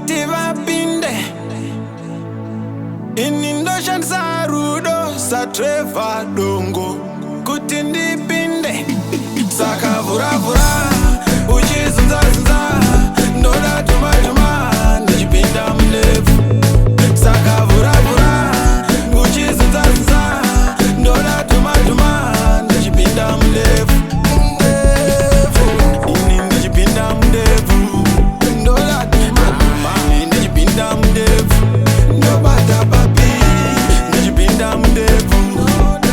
ndoti vapinde. Ini ndoshandisa rudo satrevha dongo kuti ndipinde. Saka vura-vura uchizunza-zunza ndoda tuma-tuma ndichipinda mundefu. Saka vura-vura uchizunza-zunza ndoda tuma-tuma ndichipinda mundefu. Ini ndichipinda mundefu. Ndoda tuma-tuma ndichipinda mundefu. Ndobata papi ndichipinda mundefu.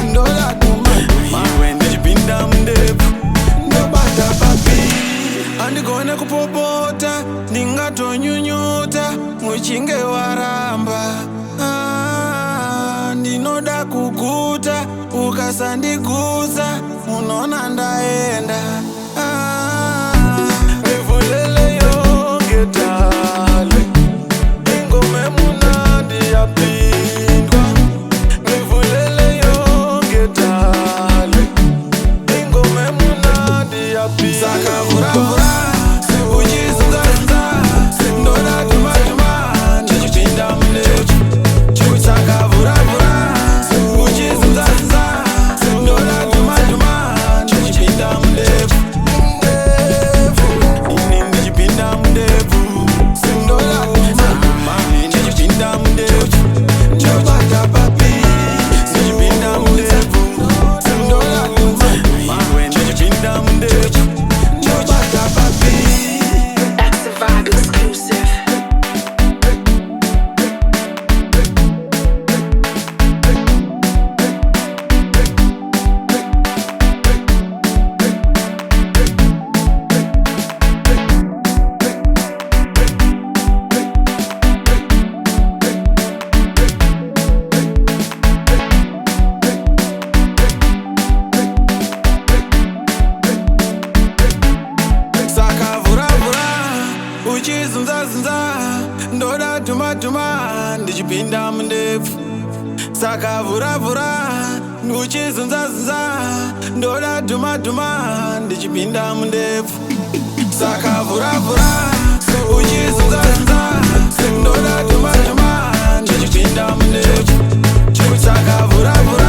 Ndoda tuma-tuma ndichipinda mundefu. Ndobata papi andigone kupopota ndingatonyunyuta muchinge waramba. Ndinoda kuguta ukasandiguza unoona ndaenda. Rivulele yongetale ingome munandi yapindwa. Rivulele yongetale ingome munandi yapindwa. Saka vura-vura uchizunza-zunza ndoda tuma-tuma ndichipinda mundefu. Saka vura-vura uchizunza-zunza ndoda tuma-tuma ndichipinda mundefu. Ini ndichipinda mundefu. Ndoda tuma-tuma ndichipinda mundefu. Ndobata papi ndichipinda mundefu. Ndoda tuma-tuma ndichipinda mundefu. Ndobata papi. That's a vibe exclusive. Saka vura-vura uchizunza-zunza ndoda tuma-tuma ndichipinda mundefu. Saka vura-vura uchizunza-zunza ndoda tuma-tuma ndichipinda mundefu. Saka vura-vura uchizunza-zunza ndoda tuma-tuma ndichipinda mundefu. Saka vura-vura